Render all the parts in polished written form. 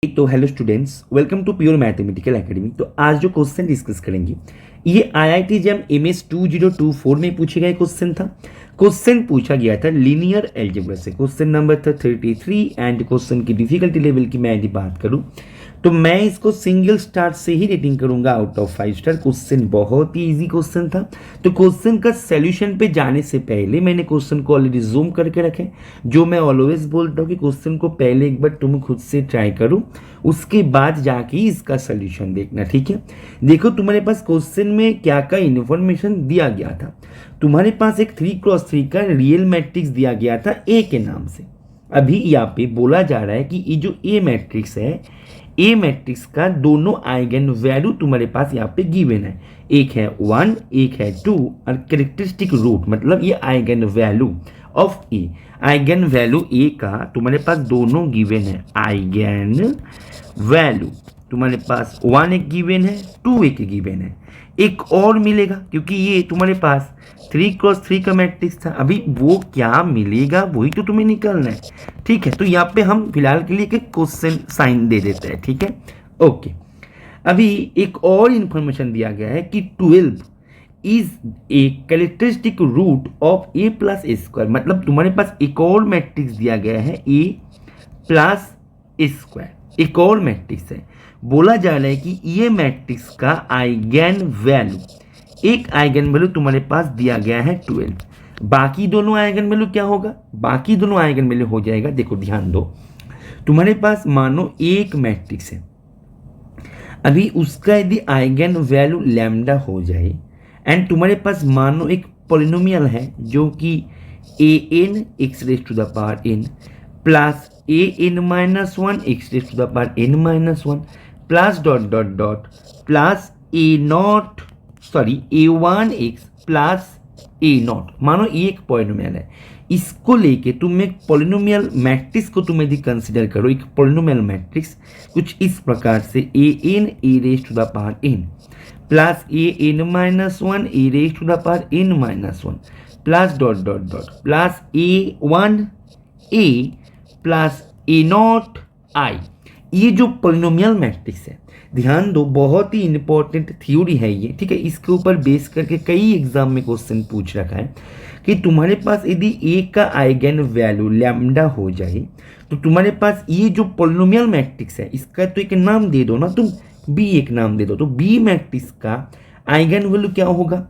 तो hello students, welcome to pure mathematical academy. तो आज जो क्वेश्चन डिस्कस करेंगे ये आईआईटी जैम एमएस 2024 में पूछे गए क्वेश्चन था। क्वेश्चन पूछा गया था लीनियर अलजेब्रा से। क्वेश्चन नंबर था 33 एंड क्वेश्चन की डिफिकल्टी लेवल की मैं यदि बात करूं तो मैं इसको सिंगल स्टार से ही रेटिंग करूंगा आउट ऑफ 5 स्टार। क्वेश्चन बहुत ही इजी क्वेश्चन था। तो क्वेश्चन का सॉल्यूशन पे जाने से पहले मैंने क्वेश्चन को ऑलरेडी जूम करके रखे। जो मैं ऑलवेज बोलता हूँ कि क्वेश्चन को पहले एक बार तुम खुद से ट्राई करो, उसके बाद जाके इसका सॉल्यूशन देखना, ठीक है। देखो तुम्हारे पास क्वेश्चन में क्या क्या इन्फॉर्मेशन दिया गया था। तुम्हारे पास एक 3x3 का रियल मैट्रिक्स दिया गया था ए के नाम से। अभी यहाँ पे बोला जा रहा है कि ये जो ए मैट्रिक्स है, ए मैट्रिक्स का दोनों आइगन वैल्यू तुम्हारे पास यहाँ पे गिवन है। एक है 1, एक है 2 और कैरेक्टरिस्टिक रूट मतलब ये eigenvalue of A. Eigenvalue A का तुम्हारे पास दोनों गिवन है। आइगन वैल्यू तुम्हारे पास 1 एक गिवन है, 2 एक गिवन है, एक और मिलेगा क्योंकि ये तुम्हारे पास 3x3 का मैट्रिक्स था। अभी वो क्या मिलेगा वही तो तुम्हें निकालना है, ठीक है। तो यहाँ पे हम फिलहाल के लिए एक क्वेश्चन साइन दे देते हैं, ठीक है, ओके। अभी एक और इंफॉर्मेशन दिया गया है कि 12 is a characteristic root of A plus A square. मतलब तुम्हारे पास एक और मैट्रिक्स दिया गया है ए प्लस ए स्क्वायर, एक और मैट्रिक्स है। बोला जा रहा है कि ये मैट्रिक्स का आइगन वैल्यू, एक आइगन वैल्यू तुम्हारे पास दिया गया है 12। बाकी दोनों आइगन वैल्यू क्या होगा? बाकी दोनों आइगन वैल्यू हो जाएगा, देखो ध्यान दो, तुम्हारे पास मानो एक मैट्रिक्स है। अभी उसका यदि आइगन वैल्यू लैम्डा हो जाए एंड तुम्हारे पास मानो एक पॉलिनोमियल है जो कि a n x raise to the power n plus a n minus 1 x raise to the power n minus 1 plus dot dot dot plus a naught a one x plus a naught. मानो ये एक polynomial है, इसको लेके तुम एक polynomial matrix को तुम यदि कंसिडर करो, एक पॉलिनोमियल मैट्रिक्स कुछ इस प्रकार से a n A raise to the power n plus a n minus 1 A raise to the power n minus 1 plus dot dot dot plus a one A plus a naught I. ये जो polynomial matrix है, ध्यान दो, बहुत ही important theory है ये, ठीक है। इसके ऊपर बेस करके कई एग्जाम में क्वेश्चन पूछ रखा है कि तुम्हारे पास यदि ए का आइगन वैल्यू लैम्डा हो जाए तो तुम्हारे पास ये जो पॉलिनोमियल मैट्रिक्स है इसका तो एक नाम दे दो ना तुम, बी एक नाम दे दो। तो बी मैट्रिक्स का आइगन वैल्यू क्या होगा?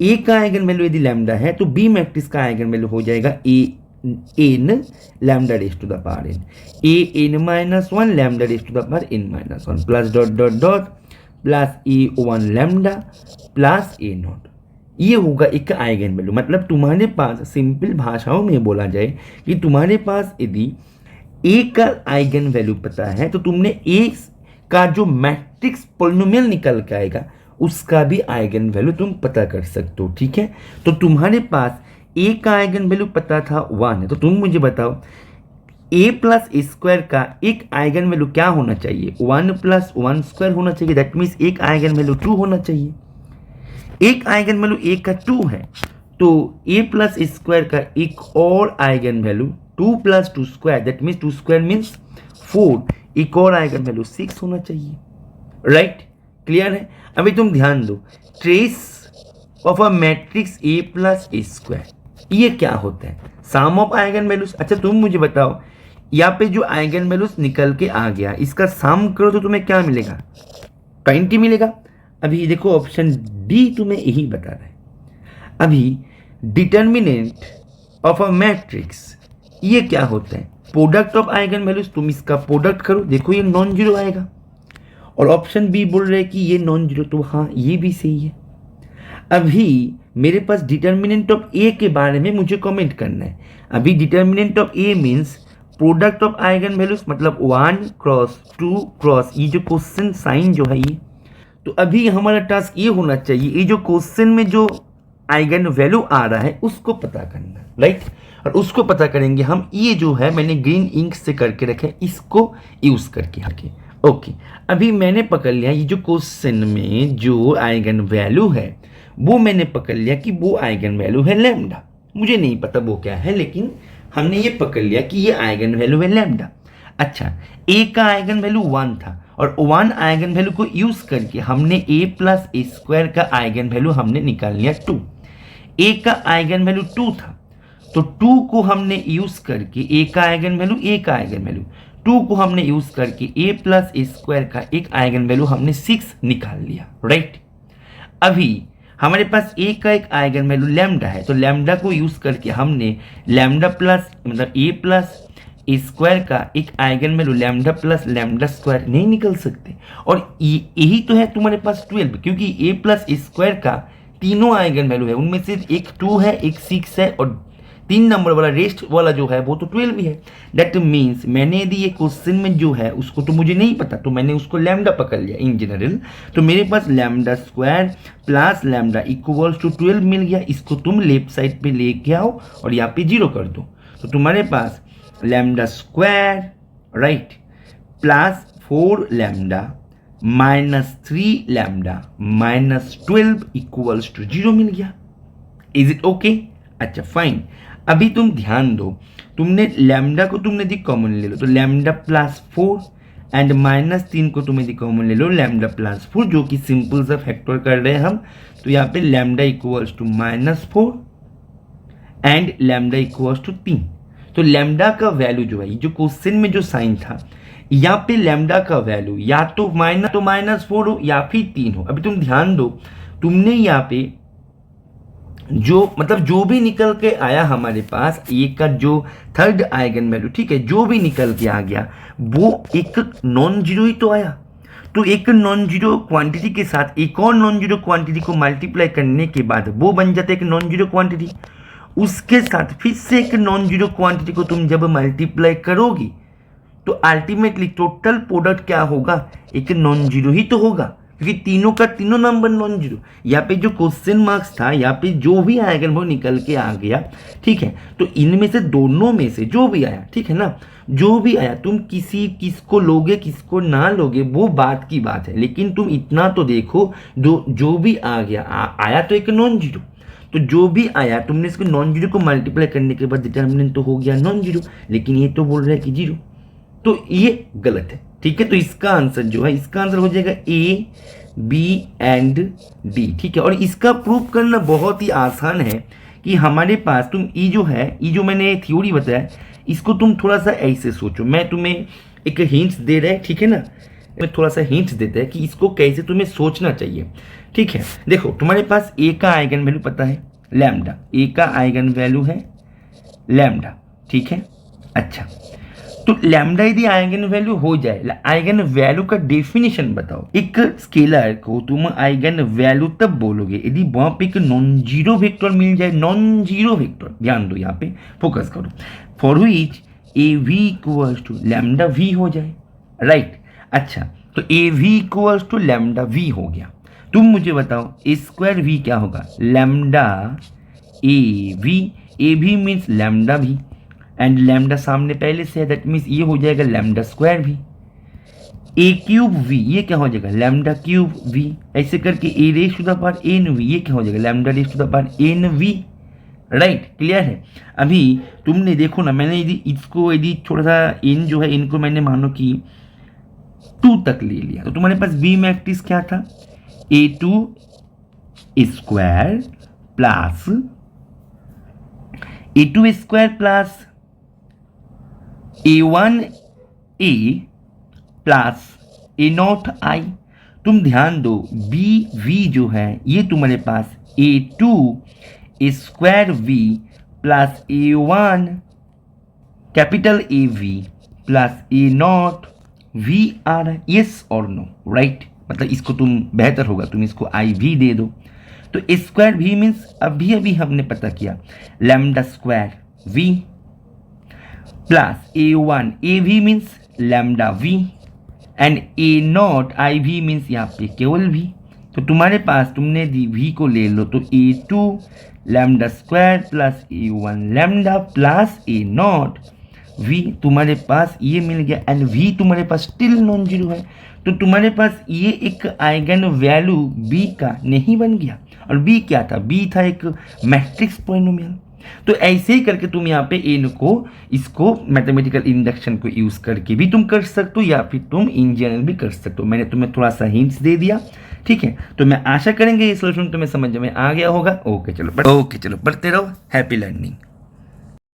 ए का आइगन वैल्यू यदि लैम्डा है तो बी मैट्रिक्स का आइगन वैल्यू हो जाएगा a n lambda raise to the power n, a n minus 1 lambda raise to the power n minus 1 plus dot dot dot plus a one lambda plus a naught. ये होगा एक eigen value. मतलब तुम्हारे पास simple भाषाओं में बोला जाए कि तुम्हारे पास यदि ए का आइगन वैल्यू पता है तो तुमने ए का जो मैट्रिक्स पॉलिनोमियल निकल के आएगा उसका भी आइगन वैल्यू तुम पता कर सकते हो, ठीक है। तो तुम्हारे पास ए का आइगन वैल्यू पता था 1 है, तो तुम मुझे बताओ ए प्लस ए स्क्वायर का एक आइगन वैल्यू क्या होना चाहिए? 1 प्लस 1 स्क्वायर होना चाहिए। दैट मीन्स एक आइगन वैल्यू 2 होना चाहिए। एक आइगन वैल्यू ए का 2 है तो ए प्लस ए स्क्वायर का एक और eigen value 2 plus 2 square, that means 2 square means 4, एक और आइगन वैल्यू 6 होना चाहिए। राइट, क्लियर है। अभी तुम ध्यान दो, trace of a matrix A plus A square ये क्या होता है? सम ऑफ आइगन वैल्यूज। अच्छा तुम मुझे बताओ, यहाँ पे जो आइगन वैल्यूज निकल के आ गया इसका सम करो तो तुम्हें क्या मिलेगा? 20 मिलेगा। अभी देखो ऑप्शन डी तुम्हें यही बता रहा है। अभी डिटर्मिनेंट ऑफ अ मैट्रिक्स ये क्या होता है? Product of eigen values. तुम इसका प्रोडक्ट करो, देखो ये नॉन जीरो आएगा। और ऑप्शन बी बोल रहे हैं कि ये नॉन जीरो, तो हाँ ये भी सही है। अभी मेरे पास डिटर्मिनेंट ऑफ ए के बारे में मुझे कमेंट करना है। अभी determinant of A means product of eigen values, मतलब 1 क्रॉस 2 क्रॉस ये जो क्वेश्चन साइन जो है ये। तो अभी हमारा टास्क ये होना चाहिए, ये जो क्वेश्चन में जो आइगन वैल्यू आ रहा है उसको पता करना, राइट। और उसको पता करेंगे हम, ये जो है मैंने ग्रीन इंक से करके रखे, इसको यूज करके आगे, ओके। अभी मैंने पकड़ लिया ये जो क्वेश्चन में जो आइगन वैल्यू है वो मैंने पकड़ लिया कि वो आइगन वैल्यू है लैम्डा। मुझे नहीं पता वो क्या है, लेकिन हमने ये पकड़ लिया कि ये आइगन वैल्यू है लैम्डा। अच्छा, ए का आइगन वैल्यू 1 था और 1 आइगन वैल्यू को यूज करके हमने ए प्लस ए स्क्वायर का आइगन वैल्यू हमने निकाल लिया 2। ए का आइगन वैल्यू 2 था तो 2 को हमने यूज करके ए का आइगन वैल्यू 2 को हमने यूज करके ए प्लस ए स्क्वायर का एक आइगन वैल्यू हमने 6 निकाल लिया, राइट। अभी हमारे पास ए का एक आइगन वैल्यू लैम्डा है, तो लैम्डा को यूज करके हमने लैम्डा प्लस मतलब ए प्लस ए स्क्वायर का एक eigen value lambda plus lambda square नहीं निकल सकते। और यही तो है तुम्हारे पास 12, क्योंकि ए प्लस ए स्क्वायर का तीनों आइगन वैल्यू है, उनमें से एक 2 है, एक 6 है और 3 नंबर वाला रेस्ट वाला जो है वो तो 12 भी है। दैट मीन्स मैंने यदि ये क्वेश्चन में जो है उसको तो मुझे नहीं पता, तो मैंने उसको लैम्डा पकड़ लिया इन जनरल, तो मेरे पास lambda square plus lambda equals to 12 मिल गया। इसको तुम लेफ्ट साइड पे लेके आओ और यहाँ पे 0 कर दो, तो तुम्हारे पास lambda square right plus 4 lambda minus 3 lambda minus 12 equals to 0 मिल गया। Is it okay? अच्छा फाइन। अभी तुम ध्यान दो, तुमने लैम्डा को तुमने दी कॉमन ले लो, तो लैम्डा प्लस 4 एंड माइनस 3 को तुम्हें दी कॉमन ले लो, लैम्डा प्लस 4, जो कि सिंपल सा फैक्टर कर रहे हैं हम। तो यहाँ पे lambda equals to -4 and lambda equals to 3। तो लैम्डा का वैल्यू जो है, जो क्वेश्चन में जो साइन था, यहाँ पे लैम्डा का वैल्यू या तो -4 हो या फिर 3 हो। अभी तुम ध्यान दो, तुमने यहाँ पे जो भी निकल के आया हमारे पास ए का जो थर्ड आइगन वैल्यू, ठीक है, जो भी निकल के आ गया वो एक नॉन जीरो ही तो आया। तो एक नॉन जीरो क्वांटिटी के साथ एक और नॉन जीरो क्वांटिटी को मल्टीप्लाई करने के बाद वो बन जाता है एक नॉन जीरो क्वांटिटी। उसके साथ फिर से एक नॉन जीरो क्वांटिटी को तुम जब मल्टीप्लाई करोगी तो अल्टीमेटली टोटल प्रोडक्ट क्या होगा, एक नॉन जीरो ही तो होगा, क्योंकि तीनों का तीनों नंबर नॉन जीरो। यहाँ पे जो क्वेश्चन मार्क्स था, यहाँ पे जो भी आएगा वो निकल के आ गया, ठीक है। तो इनमें से दोनों में से जो भी आया, ठीक है ना, जो भी आया, तुम किसको लोगे किसको ना लोगे वो बात की बात है, लेकिन तुम इतना तो देखो जो भी आ गया आया तो एक नॉन जीरो। तो जो भी आया तुमने इसको नॉन जीरो को मल्टीप्लाई करने के बाद डिटर्मिनेंट तो हो गया नॉन जीरो, लेकिन ये तो बोल रहा है कि जीरो, तो ये गलत है, ठीक है। तो इसका आंसर जो है, इसका आंसर हो जाएगा ए बी एंड डी, ठीक है। और इसका प्रूफ करना बहुत ही आसान है कि हमारे पास तुम ये जो है, ये जो मैंने थ्योरी बताया, इसको तुम थोड़ा सा ऐसे सोचो। मैं तुम्हें एक हिंट्स दे रहा है, ठीक है ना, मैं थोड़ा सा हिंट्स देता है कि इसको कैसे तुम्हें सोचना चाहिए, ठीक है। देखो तुम्हारे पास ए का आइगन वैल्यू पता है लैम्डा, ए का आइगन वैल्यू है लैम्डा, ठीक है। अच्छा, तो लैम्डा यदि आइगन वैल्यू हो जाए, आइगन वैल्यू का डेफिनेशन बताओ। एक स्केलर को तुम आइगन वैल्यू तब बोलोगे यदि वहां पे एक नॉन जीरो वेक्टर मिल जाए, नॉन जीरो वेक्टर, ध्यान दो यहाँ पे फोकस करो, for which A V equals to lambda V हो जाए, राइट। अच्छा, तो A V equals to lambda V हो गया। तुम मुझे बताओ ए स्क्वायर वी क्या होगा, lambda A V means lambda भी, एंड लैम्डा सामने पहले से है, दैट मीन्स ये हो जाएगा लैम्डा स्क्वायर भी। ए क्यूब वी ये क्या हो जाएगा, लैम्डा क्यूब वी। ऐसे करके A raise to the power n V ये क्या हो जाएगा, lambda raise to the power n V, right. Clear है? अभी तुमने देखो ना, मैंने यदि इसको यदि थोड़ा सा एन जो है इनको मैंने मानो कि 2 तक ले लिया, तो तुम्हारे पास बी मैट्रिक्स क्या था, A2 square plus A2 square plus A1A plus A0 I। तुम ध्यान दो, BV जो है ये तुम्हारे पास A2 square V plus A1 capital AV plus A0 V आ रहा है, यस और नो, राइट। मतलब इसको तुम बेहतर होगा तुम इसको IV दे दो। तो स्क्वायर V मीन्स अभी हमने पता किया lambda square V plus A1 AV means lambda V and A0 IV means यहाँ पे केवल V। तो तुम्हारे पास तुमने दी V को ले लो, तो A2 lambda square plus A1 lambda plus A0 V तुम्हारे पास ये मिल गया, एंड V तुम्हारे पास स्टिल नॉन जीरो है। तो तुम्हारे पास ये एक आइगन वैल्यू B का नहीं बन गया, और B क्या था, B था एक मैट्रिक्स पॉलिनोमियल। तो ऐसे ही करके तुम यहाँ पे इनको इसको मैथमेटिकल इंडक्शन को यूज़ करके भी तुम कर सकते हो या फिर तुम इन जनरल भी कर सकते हो। मैंने तुम्हें थोड़ा सा हिंट्स दे दिया, ठीक है। तो मैं आशा करेंगे ये सोल्यूशन तुम्हें समझ में आ गया होगा। ओके चलो पढ़ते रहो। Happy learning.